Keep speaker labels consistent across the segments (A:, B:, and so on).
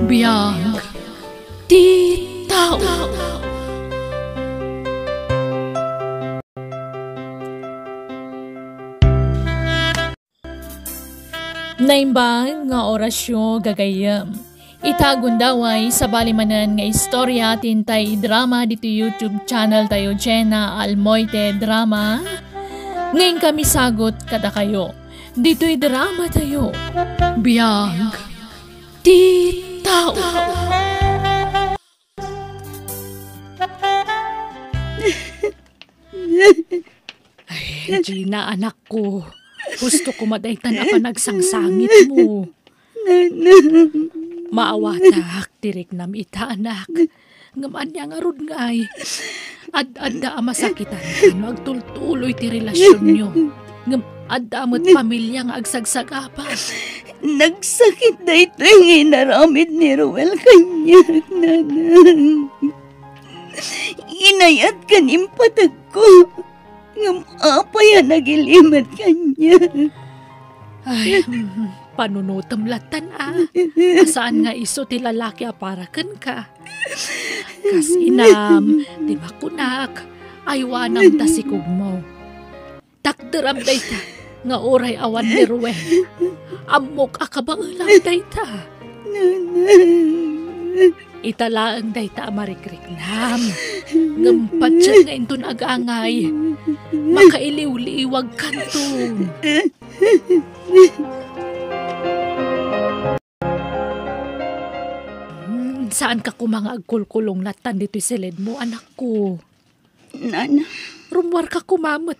A: Biyag ti tao. Naimbang nga orasyon gagayam. Itagundaway sa balimanan nga istorya tintay drama dito YouTube channel tayo Jenna Almoite Drama. Ngayon kami sagot kada kayo. Dito'y drama tayo. Biyag ti tao. Ay, Gina, anak ko. Gusto ko madaytan ka nagsangsangit mo. Maawatak, tirik nam ita, anak. Ngaman niya nga rod ngay. Ad-adda masakitan ka, agtultuloy ti relasyon nyo. Adda mo't pamilya nga agsagsagapa.
B: Nagsakit na ito yung inaramid ni Ruel kanya, nanang. Inayat ka nimpatag ko. Ngam-apa yan nagilimat kanya.
A: Ay, panunutam latan Saan nga iso ti lalaki aparakan ka? Kasinam, di makunak, aywanam ta si kugmo. Takdaram day ta, nga oray awan ni Ruel. Amok akabaulang day ta. Italaang day ta amarikrik-nam. Ngampat siya nga intun agangay. Makailiw-liwag kantun. Saan ka kumanga agkulkulong latan dito'y silid mo, anak ko?
B: Nana.
A: Rumwar ka kumamot,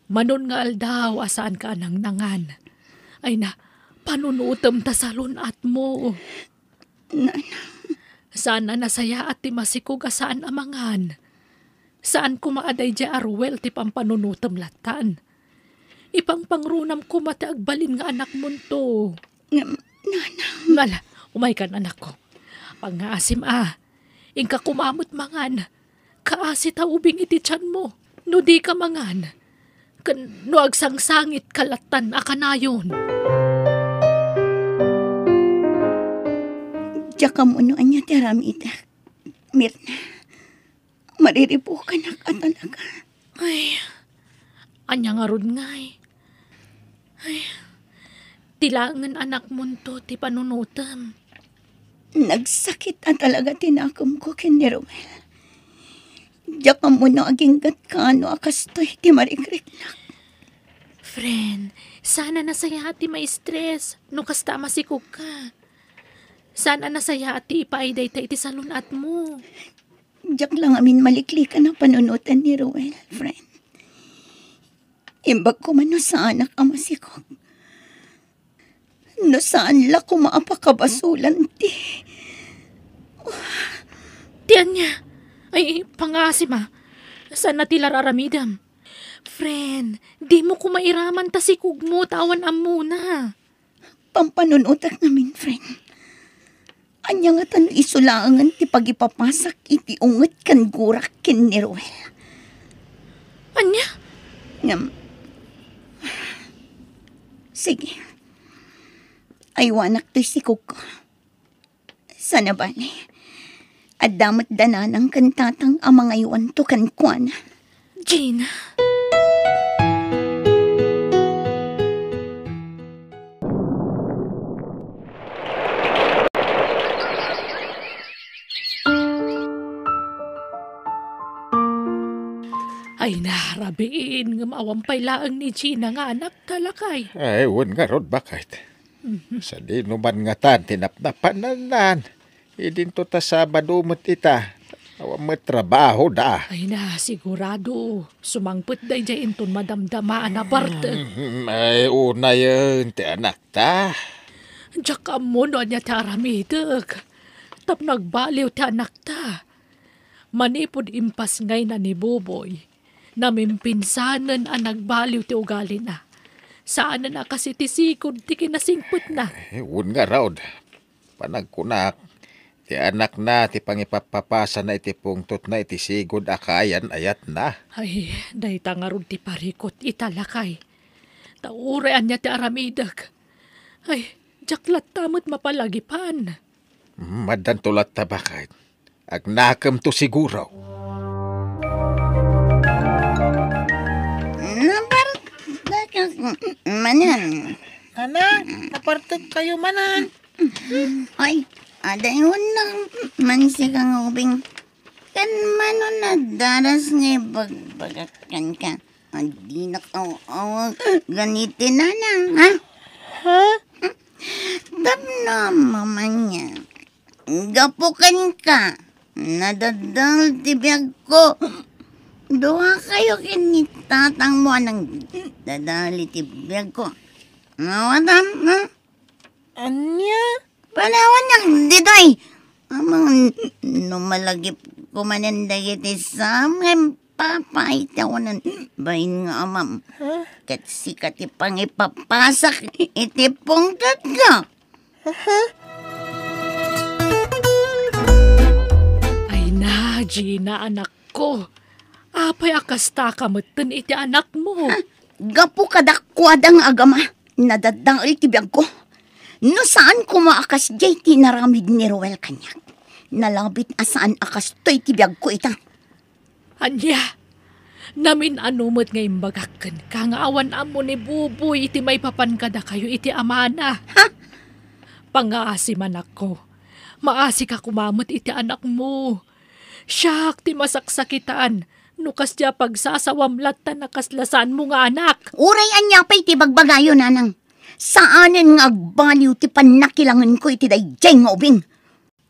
A: Manon nga aldaw, asaan ka anang nangan. Ay na, panunutam ta sa lunat mo.
B: Nana.
A: Sana nasaya at ti masikog asaan amangan. Saan kumaaday di Arwel ti pampanunutam latan. Ipang pangrunam ko mati agbalin nga anak mo to.
B: Nana.
A: Ngala, umay kan anak ko. Pang-asim Ingka kumamot mangan. Kaasi taubing iti tiyan mo. No di ka mangan. No agsangsangit kalatan akanayon.
B: Tsaka mo no anya tiramita. Mirna. Mariripo ka na ka talaga.
A: Ay, anya nga ron ngay. Ay, tilangan anak mo to ti panunutam.
B: Nagsakit na talaga tinakam ko kini Ruel. Diyak mo na aging gat ka ano akastoy ti marikrik na.
A: Friend, sana nasaya ati may stress no kasta masikog ka. Sana nasaya ati ipaiday ta iti salunat mo.
B: Diyak lang amin malikli ka na panunutan ni Ruel, friend. Imbag ko man no sa anak ang masikog. No saan la ko maapakabasulan ti.
A: Tiyan niya. Ay, pangasim Saan na tila raramidam? Friend, di mo ko mairaman ta si kugmo, tawan am muna.
B: Pampanunutak namin, friend. Anya nga tan isulangan ti pagipapasak iti unget kan gurak kin ni Ruel.
A: Anya?
B: Sige. Aywanak to'y sikog ko. Sana bali. At damat danan ang kantatang amang aywan to kankwana.
A: Gina. Ay narabiin nga mawampay laang ni Gina nga anak talakay.
C: Ay, wan nga rod bakit? Sa di numan nga tan, tinapnapan na nan. Idinto ta sa badumot ita. Awang trabaho da.
A: Ay na, sigurado. Sumangput day dyan inton madamdamaan na parte.
C: Ay, una yun, ti anak ta.
A: Diyak mo no niya ti aramidag. Tap nagbaliw ti anak ta. Manipod impas ngay na ni Buboy. Namimpinsanan ang nagbaliw ti ugali na. Saan na kasi ti sikod ti kinasingput na.
C: Ay, nga raw. Panagkunak. Ti anak na, ti pangipapapasa na iti pungtot na iti sigod akayan ayat na.
A: Ay, dahi tangarod ti parikot italakay. Taurean niya ti aramidag. Ay, jaklat tamot mapalagipan.
C: Madan tulat ta bakit. Agnakam to siguro.
B: Manan.
D: Anak, napartag kayo manan.
B: Ay, ada yun lang. Mansi kang ubing. Kan mano na daras nga bagbagakan ka. Hindi na kaw ganitin na lang, ha?
D: Ha?
B: Tap na, mama niya. Gapukan ka. Nadadal tibiyag ko. Doha kayo kinitatang mo ng dadali tibiyag ko. Nawatam, ha?
D: Anya?
B: Panawan ng diday. Amang numalagip kumananday iti sa mga papaitaw ng bayin nga amam.
D: Huh?
B: Kat sikat ipang ipapasak iti pungkat ka.
A: Ay na, Gina, anak ko. Apay akasta kamutin iti anak mo.
B: Gapu kadakwadang agama. Nadadang itibiyag ko. No saan ko maakas jay tinaramid ni Ruel kanyak. Nalabit asaan akas to'y tibiyag ko ita.
A: Anya, namin anumot nga imbagakan ka nga awan amo ni Buboy iti may papankada kayo iti amana.
B: Ha?
A: Pangaasi man ako. Maasi ka kumamot iti anak mo. Siyak ti masaksakitaan. Nukas dia pagsasawamlat ta nakaslasan mo nga anak.
B: Uray anya pa'y tibagbagayo nanang. Saanen nga agbaliw ti panakilangan ko iti dayjay nga ubing.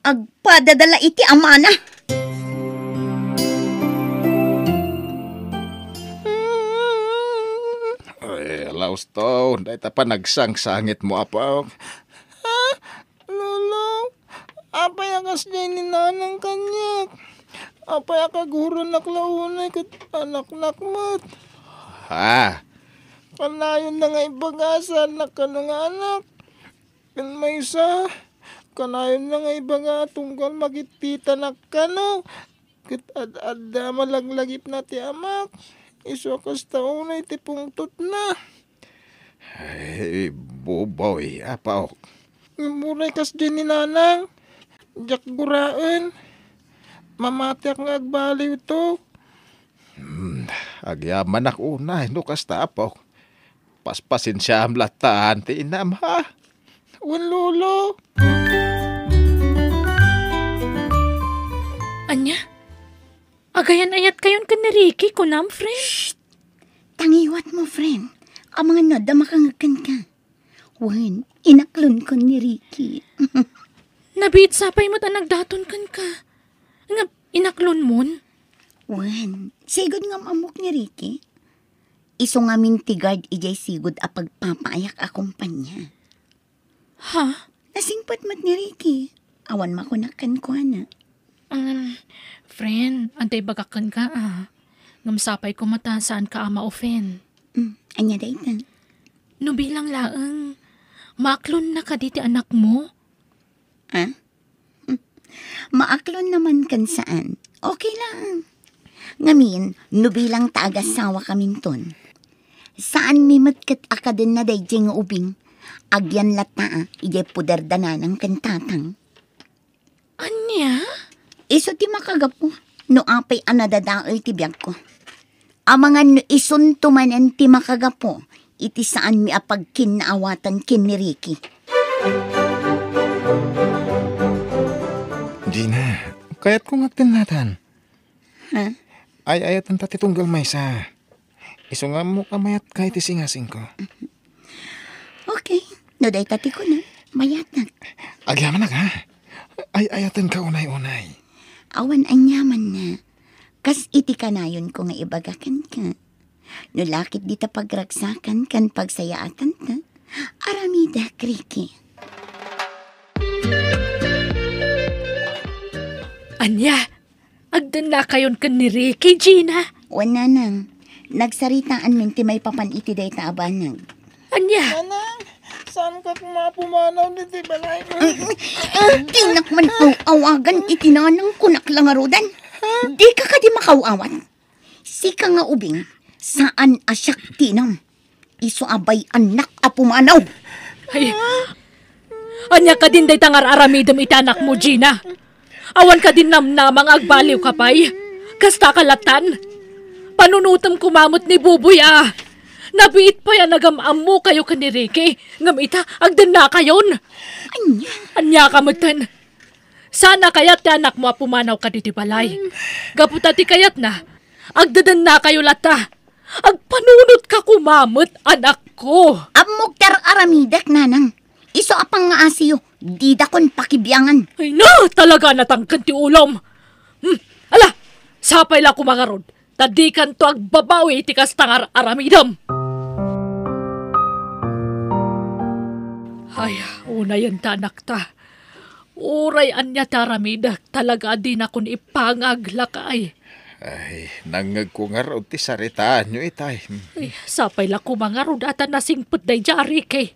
B: Agpadadala iti amana.
C: Ay, laos to. Dahil ta pa nagsangsangit mo, apaw.
D: Ha? Lolo, apay akas din ni nanang kanyak. Apay akaguro naklaunay kat anak-nak mo't.
C: Ha?
D: Kanayon na nga ibagasan na kanong anak. Kan may isa, kanayon na nga ibaga tungkol magitita na kano. Kat ad-adda malaglagip na ti amak. Iso akas taunay ti pungtot na.
C: Ay, buboy, apaw.
D: Muray kas din ni nanang. Jak guraan. Mamatiak nga agbaliw to.
C: Agyaman ak unay, no kasta apaw. Paspasin siya am latahan ti inam, ha?
D: Wan lolo.
A: Anya, agayan ayat kayon ka ni Ricky kunam, friend.
B: Tangiwat mo, friend. Ang mga nada makangakan ka. Wan, inaklon ko ni Ricky.
A: Nabit sapay mo't ang nagdaton kan ka. Nga, inaklon mon?
B: Wan, sigod nga mamok ni Ricky. Iso nga mintigard ijay sigod a pagpapaayak akong panya.
A: Ha?
B: Nasingpat mat ni Ricky. Awan makunakan ko na.
A: Friend, antay bagakan ka Ngamsapay ko mata saan ka ama offen.
B: Anya daytan.
A: No bilang laang, maklon na ka diti anak mo?
B: Ha? Maaklon naman kan saan. Okay lang. Ngamin, nubilang taagasawa kaming ton. Saan mimat kat akaden na dayjeng nga ubing, agyan lata ijay puder dananang kantatang.
A: Anya?
B: Iso ti makagapo, no apay anadadaal ti biyag ko. Amangan no ison tumanan ti makagapo, iti saan mi apag kinaawatan kin ni Ricky.
C: Gina, kaya't kung agtinatan.
B: Ha?
C: Ay ayatan ta titunggal may sa. Iso nga mo kamayat kahit isingasing ko.
B: Okay, no day tati ko na, mayatan.
C: Agyaman na ka. Ay ayatan ka unay-unay.
B: Awan anyaman na. Kas iti kanayon ko nga ibagakan ka. No lakit di ta pagragsakan kan pagsayaatan ta. Aramida, Ricky.
A: Anya, agdan na kayon ka ni Ricky, Gina.
B: Wana nang, nagsaritaan min ti may papan iti day ta abanag.
A: Anya,
D: Nanang, saan ka pumapumanaw ni ti balay?
B: Tinak man awagan iti nanang kunak lang arudan. Di ka di makawawat. Sika nga ubing, saan asyak tinam. Iso abay anak a pumanaw.
A: ay, Anya ka din day tangar aramidam itanak mo, Gina. Awan ka din namnamang agbaliw ka pa'y. Kasta kalatan. Panunutam kumamot ni Buboy Nabiit pa yan nagamam mo kayo ka ni Ricky. Ngamita, agdan na kayon. Anya ka matan. Sana kayat anak mo pumanaw ka diti balay. Gaputati kayat na. Agdadan na kayo lata. Agpanunot ka kumamot, anak ko.
B: Amok aramidak, nanang. Iso apang nga asiyo. Di dakon pakibiyangan.
A: Ay na, talaga natangkan ti ulom. Ala, sapay la kumangarod. Tadikan to agbabawi ti kastangar aramidam. Ay, una yan tanak ta. Uray anya taramidak talaga din akong ipangaglakay.
C: Ay, nangag ko nga raw ti saritaan nyo itay.
A: Ay, sapay la kumangarod at nasingput day jari kay.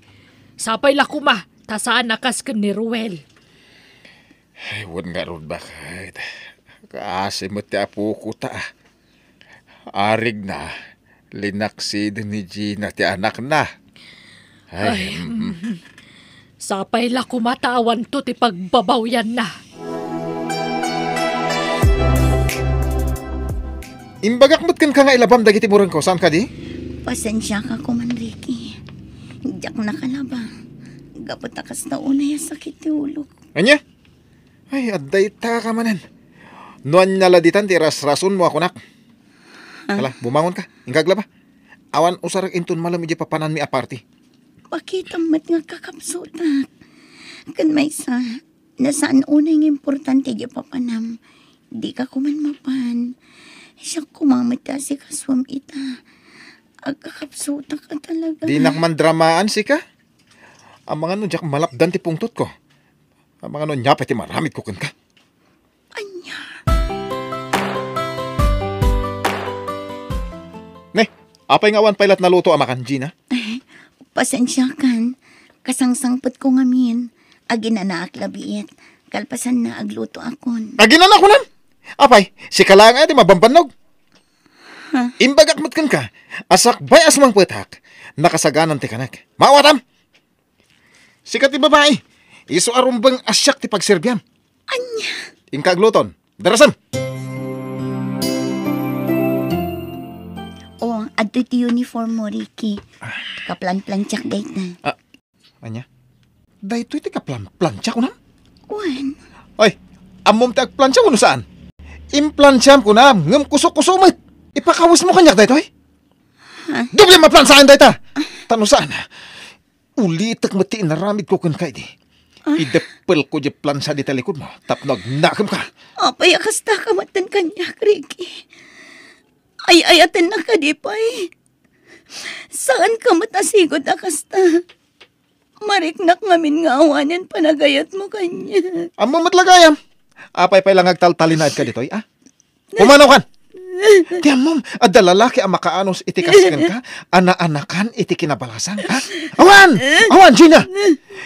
A: Sapay la kuma, tasaan nakas ka ni Ruel.
C: Ay, wan nga raw bakit. Kaasi mo ti apo ko ta. Arig na, linaksid ni Gina ti anak na. Ay,
A: sapay la kumatawan to ti pagbabawyan na.
C: Imbagak mo't kan ka nga ilabam dagiti murang ko. Saan ka di?
B: Pasensya ka ko man, Ricky. Diyak nakalaba. Gapot akas na una ya sakit ti ulo.
C: Anya? Ay, aday ta ka manan. Nuan naladitan ti ras-rason mo ako nak. Hala, bumangon ka. Ingkagla ba? Awan usarag intun malam iji papanan mi aparti.
B: Bakit amat nga kakapsutak? Kan may sa, nasaan una yung importante di papanam. Di ka kuman mapan. Siya kumamit ka si kaswam ita. Agkakapsutak ka talaga.
C: Di nakmandramaan si ka? Ang mga nun jak malapdan ti pungtot ko. Ang mga nun nyapay ti maramit ko kan ka.
B: Anya.
C: Ne, apay nga awan pailat naluto amakan, Gina?
B: Pasensya kan. Kasangsangpot ko ngamin. Agin na naaklabiit. Kalpasan na agluto akon.
C: Aginan ako nan! Apay, si kalanga di mabambanog. Imbagak matkan ka. Asak bay asmang petak. Nakasaganan ti kanak. Mawatam! Sikat ti babae. Iso arumbang asyak ti pagserbyam.
B: Anya.
C: Ingkagluton. Darasan!
B: O, adto ti uniform mo, Ricky. Kaplan-plantsak date na.
C: Anya? Dahito iti kaplan-plansya ko nan?
B: Wan.
C: Ay, amom ti agplansya ko no saan? Implansyam ko na, ngam kusok-kusumit. Ipakawas mo kanyak dahito eh. Doble maplansaan dahita. Tano saan? Ulitak mati inaramid ko kan kay di. Idepel ko di plansa di talikod mo. Tapnog nakam ka.
B: Apay, akasta ka matan kanyak, Ricky. Ay-ayatan na ka, di pa eh. Saan ka matasigod, akasta? Mariknak ngamin nga awanin panagayat mo kanya.
C: Amo matlagayam. Apay lang agtaltalinad ka dito, ah? Pumanaw kan! Tiyan mo, adalalaki ang makaanos iti kaskan ka, ana-anakan iti kinabalasan, ha? Awan! Awan, Gina!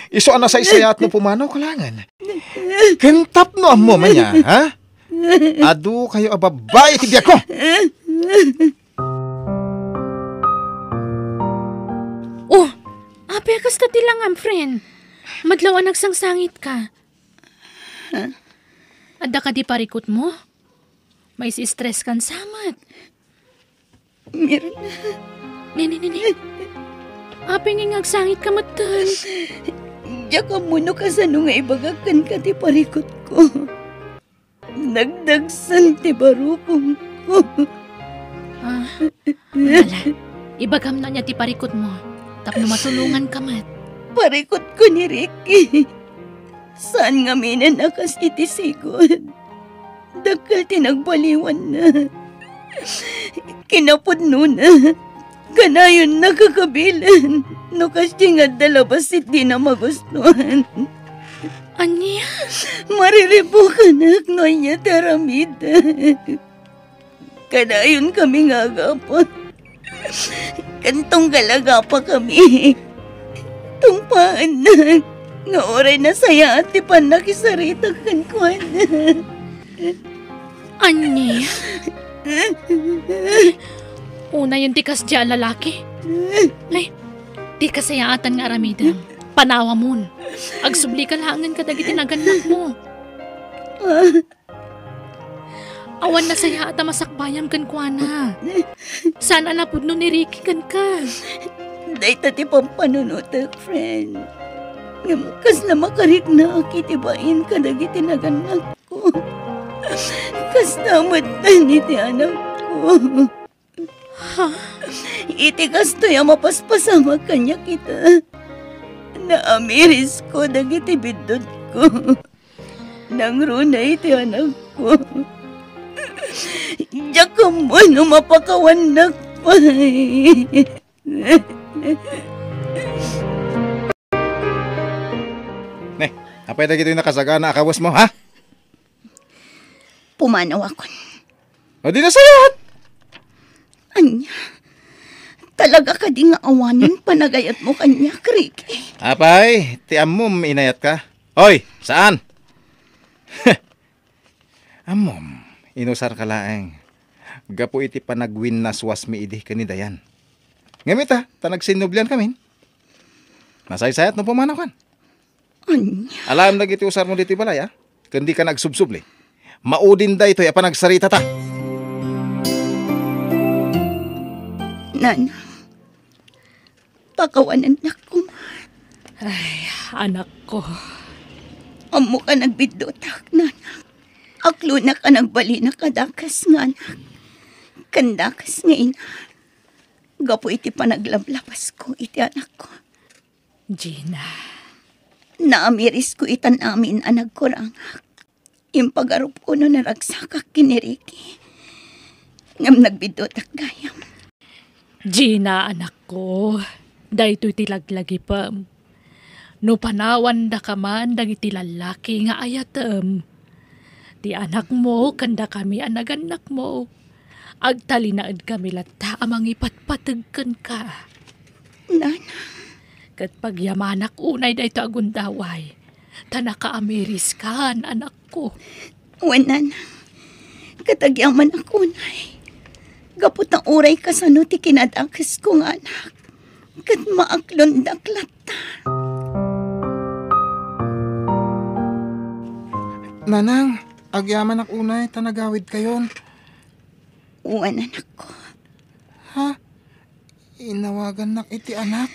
C: Iso ana sa isayat no pumanaw kalangan. Kentap no ang mo manya, ha? Adu kayo ababay iti biyak ko!
A: Oh, apay kas tati lang am friend. Madlaw nagsangsangit ka. Ada ka di parikot mo? May si-stress kan samat.
B: Meron.
A: Nini. Apay nga ngagsangit ka matan.
B: Diyak ka muna ka sa nung ibagakan ka ti parikot ko. Nagdagsan ti barukong ko.
A: Wala. Ibagam na niya ti parikot mo. Tapno matulungan ka mat.
B: Parikot ko ni Ricky. Saan nga minan akas itisigod? Dagkal tinagbaliwan na. Kinapod na. Kanayon nakakabilan. No kasi nga dalabasit di na magustuhan.
A: Anya?
B: Mariripo ka na no niya taramida. Kanayon kami nga agapon. Kantong galaga pa kami. Tumpaan na. Nga oray na saya at tipan nakisarita kan kuhan.
A: Anya? Una yung tikas dyan lalaki. Ay, di kasayaatan nga aramidam. Panawa mon. Agsubli ka langan ka dagiti naganak mo. Awan na saya at masakbayan kan kuana. Sana napud no ni Ricky kan ka.
B: Day tati pampanunutak, friend. Kas na makarik na akitibain ka dagiti naganak ko. Kas namat na iti anak ko.
A: Ha?
B: Iti kasto ya mapaspasama kanya kita. Naamiris ko dagiti bidot ko. Nang runa iti anak ko. Diyak ka mo no mapakawanak pa.
C: Ne, apay na gito yung nakasagana akawas mo, ha?
B: Pumanaw ako.
C: O di na sayat!
B: Anya, talaga ka di nga awanin panagayat mo kanya, Ricky.
C: Apay, ti amom inayat ka. Hoy, saan? Amom, inusar ka laeng. Gapo iti panagwin na swasmi idi kanidayan. Ngamit ha, tanagsinublian kami. Nasaysayat no pumanaw kan.
B: Anya,
C: Alam na giti usar mo diti balay, ha? Kundi ka nagsubsubli. Maudin da ito, pa nagsarita ta.
B: Nana, pakawanan na ko.
A: Ay, anak ko.
B: Amo ka nagbidotak, Nana. Aklo na ka nagbali na kadakas nga, anak. Kandakas nga ina. Gapo iti panaglablabas ko, iti anak ko.
A: Gina.
B: Naamiris ko itan amin anak ko rangak. Impagarup ko no naragsakak kiniriki. Ngam nagbidotak gayam.
A: Gina, anak ko. Dahito tilaglagi pa. No panawan da ka man dagiti lalaki nga ayatem. Di anak mo, kanda kami anaganak mo. Agtalinaad kami lata amang ipatpatagkan ka.
B: Nana,
A: Kat pagyamanak unay dahito agundaway. Tanaka ameris kan, anak ko.
B: wanan. Katagyaman ako, nay. Gapot ang uray ka sa nuti kinadakas kong anak. Kat maaklon daklata.
D: Nanang, agyaman ak unay, tanagawid kayon.
B: Wanan ako.
D: Ha? Inawagan nak iti anak.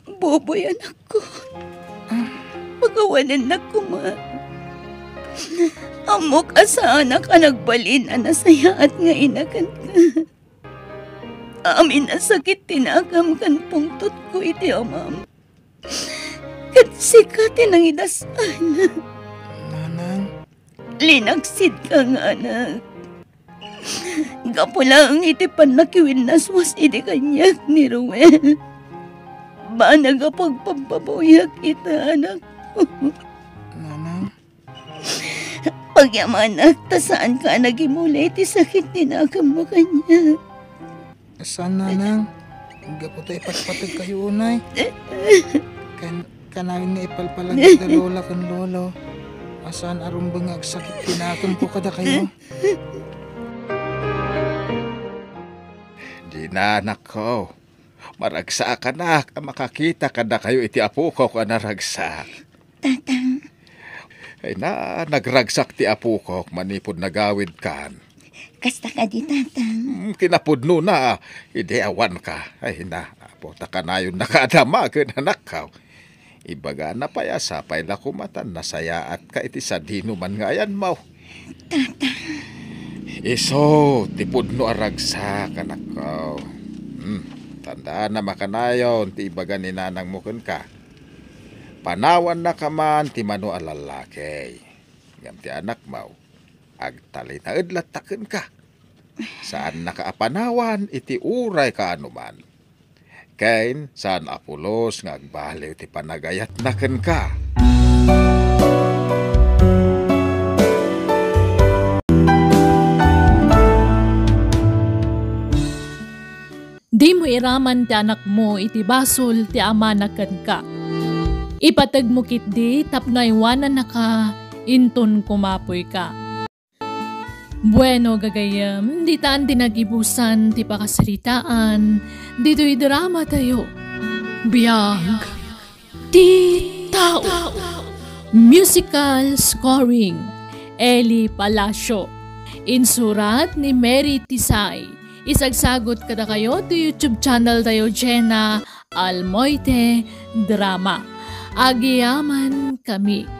B: Boboy anak ko. Pagawanan na ko, ma. Amok asaan ka nagbalin na nasaya at nga inakan ka. Amin na sakit tinagam kan pungtot ko iti amam. Kat sikatin ang idasan.
D: Nanang,
B: Linagsid ka nga, anak. Gapo lang iti panakiwin na swas iti kanyak ni Ruel. Ba nagapagpampabuyak kita, anak ko.
D: nanang,
B: Pagyamanak, tasaan ka nagimulay ti sakit tinagam mo kanya.
D: saan nanang? Gaputay patpatag kayo unay. Kanawin na ipalpalag da lola kan lolo. Asan arumbang agsakit tinakam po kada kayo.
C: Di na, anak ko. Maragsa ka na, makakita ka na kayo iti apo ko ka naragsak.
B: Tatang,
C: Ay na, nagragsak ti apo ko, manipod nagawid kan.
B: kasta ka di, tatang.
C: Kinapudno na, hindi awan ka. Ay na, apo, taka na yun nakadama ka anak ka. Ibaga na paya sapay la kumatan, nasaya at ka iti sa dino man ngayan mo. Iso, tipudno aragsak, anak ko. Tandaan na makanayon, ti ibaga ni nanang mo kun ka. Panawan na ka man, ti mano alalaki. Ngam ti anak mo, agtali na idlataken ka. Saan nakaapanawan, iti uray ka anuman. Kain, saan apulos, nga agbaliw ti panagayat naken ka.
A: Di mo iraman ti anak mo iti basol ti ama naken ka. Ipatag mo kit di tapno iwanan na ka inton kumapoy ka. Bueno gagayam, di taan dinagibusan ti pakasaritaan, dito'y drama tayo. Biyag, ti tao. tao. Musical scoring, Eli Palacio. Insurat ni Mary Tisay. Isagsagot kada kayo to YouTube channel tayo Jenna Almoite Drama. Agiyaman kami.